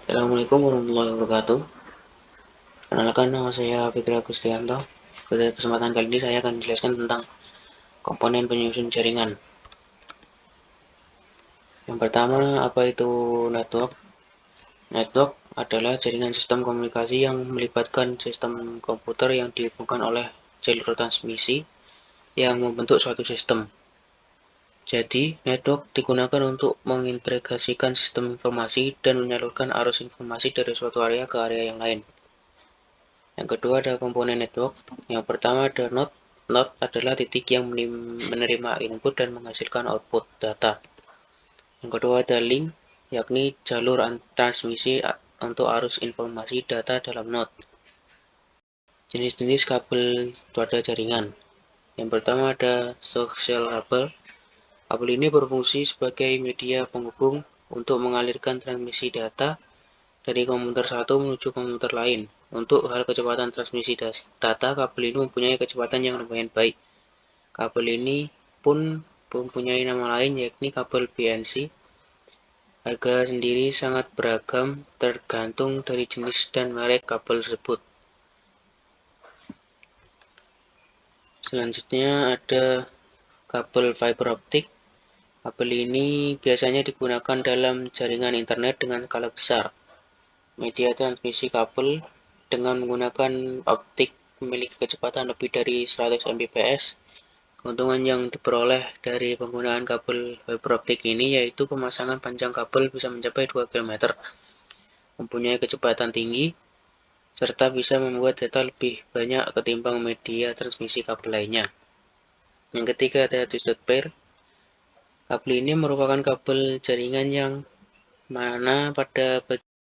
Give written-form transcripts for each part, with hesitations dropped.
Assalamualaikum warahmatullahi wabarakatuh. Kenalkan, nama saya Fitri Agustianto. Pada kesempatan kali ini saya akan menjelaskan tentang komponen penyusun jaringan. Yang pertama, apa itu network? Network adalah jaringan sistem komunikasi yang melibatkan sistem komputer yang dihubungkan oleh jalur transmisi yang membentuk suatu sistem. Jadi, network digunakan untuk mengintegrasikan sistem informasi dan menyalurkan arus informasi dari suatu area ke area yang lain. Yang kedua ada komponen network. Yang pertama ada node. Node adalah titik yang menerima input dan menghasilkan output data. Yang kedua ada link, yakni jalur transmisi untuk arus informasi data dalam node. Jenis-jenis kabel pada jaringan. Yang pertama ada social kabel. Kabel ini berfungsi sebagai media penghubung untuk mengalirkan transmisi data dari komputer satu menuju komputer lain. Untuk hal kecepatan transmisi data, kabel ini mempunyai kecepatan yang lumayan baik. Kabel ini pun mempunyai nama lain, yakni kabel BNC. Harga sendiri sangat beragam, tergantung dari jenis dan merek kabel tersebut. Selanjutnya ada kabel fiber optik. Kabel ini biasanya digunakan dalam jaringan internet dengan skala besar. Media transmisi kabel dengan menggunakan optik memiliki kecepatan lebih dari 100 Mbps. Keuntungan yang diperoleh dari penggunaan kabel fiber optik ini yaitu pemasangan panjang kabel bisa mencapai 2 km, mempunyai kecepatan tinggi, serta bisa membuat data lebih banyak ketimbang media transmisi kabel lainnya. Yang ketiga ada twisted pair. Kabel ini merupakan kabel jaringan yang mana pada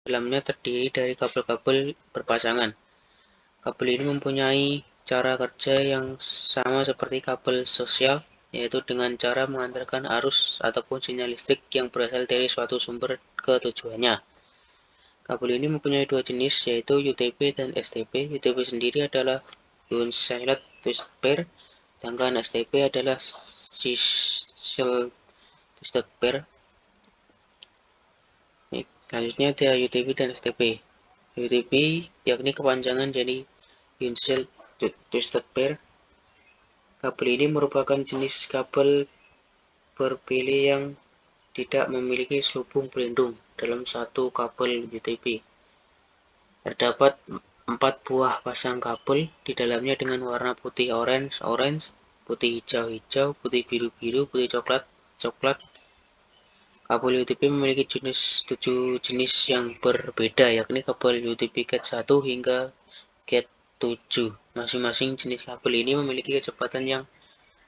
dalamnya terdiri dari kabel-kabel berpasangan. Kabel ini mempunyai cara kerja yang sama seperti kabel sosial, yaitu dengan cara mengantarkan arus ataupun sinyal listrik yang berasal dari suatu sumber ke tujuannya. Kabel ini mempunyai dua jenis, yaitu UTP dan STP. UTP sendiri adalah Unsighted Twisted Pair, sedangkan STP adalah Signal Twisted Pair. Selanjutnya ada UTP dan STP. UTP yakni kepanjangan dari Unsighted Twisted Pair. Kabel ini merupakan jenis kabel berpilih yang tidak memiliki selubung pelindung dalam satu kabel UTP. Terdapat 4 buah pasang kabel di dalamnya dengan warna putih orange, putih hijau-hijau, putih biru-biru, putih coklat. Kabel UTP memiliki 7 jenis yang berbeda, yakni kabel UTP Cat 1 hingga Cat 7. Masing-masing jenis kabel ini memiliki kecepatan yang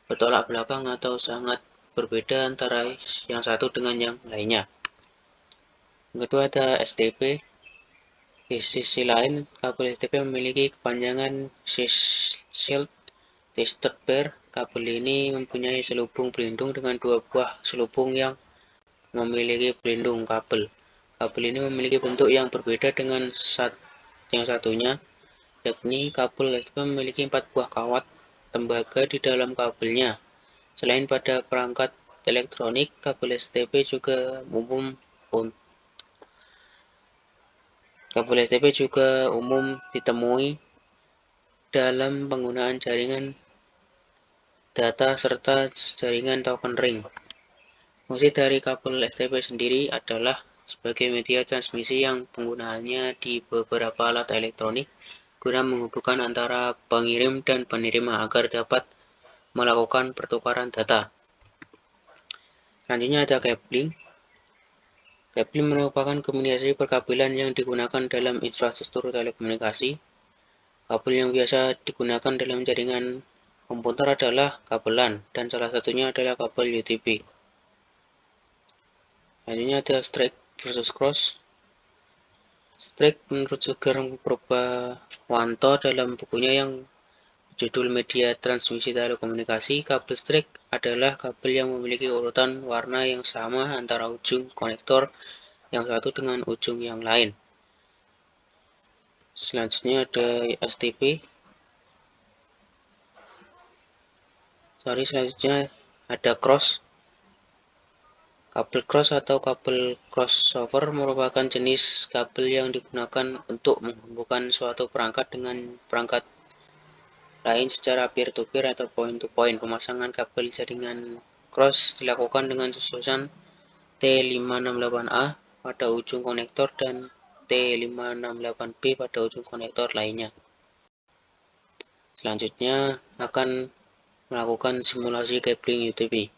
bertolak belakang atau sangat berbeda antara yang satu dengan yang lainnya. Yang kedua ada STP. Di sisi lain, kabel STP memiliki kepanjangan Shield Twisted Pair. Kabel ini mempunyai selubung pelindung dengan 2 buah selubung yang memiliki pelindung kabel. Kabel ini memiliki bentuk yang berbeda dengan yang satunya, yakni kabel STP memiliki 4 buah kawat tembaga di dalam kabelnya. Selain pada perangkat elektronik, kabel STP juga umum ditemui dalam penggunaan jaringan data serta jaringan token ring. Fungsi dari kabel STP sendiri adalah sebagai media transmisi yang penggunaannya di beberapa alat elektronik guna menghubungkan antara pengirim dan penerima agar dapat melakukan pertukaran data. Selanjutnya ada cabling. Cabling merupakan komunikasi perkabelan yang digunakan dalam infrastruktur telekomunikasi. Kabel yang biasa digunakan dalam jaringan komputer adalah kabel LAN, dan salah satunya adalah kabel UTP. Selanjutnya ada straight versus cross. Straight menurut Sugar Purbawanto dalam bukunya yang judul Media Transmisi Telekomunikasi, kabel straight adalah kabel yang memiliki urutan warna yang sama antara ujung konektor yang satu dengan ujung yang lain. Selanjutnya ada STP. Selanjutnya ada cross. Kabel cross atau kabel crossover merupakan jenis kabel yang digunakan untuk menghubungkan suatu perangkat dengan perangkat lain secara peer-to-peer atau point-to-point. Pemasangan kabel jaringan cross dilakukan dengan susunan T568A pada ujung konektor dan T568B pada ujung konektor lainnya. Selanjutnya akan melakukan simulasi cabling UTP.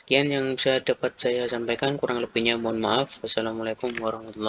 Sekian yang bisa dapat saya sampaikan, kurang lebihnya mohon maaf. Wassalamualaikum warahmatullahi wabarakatuh.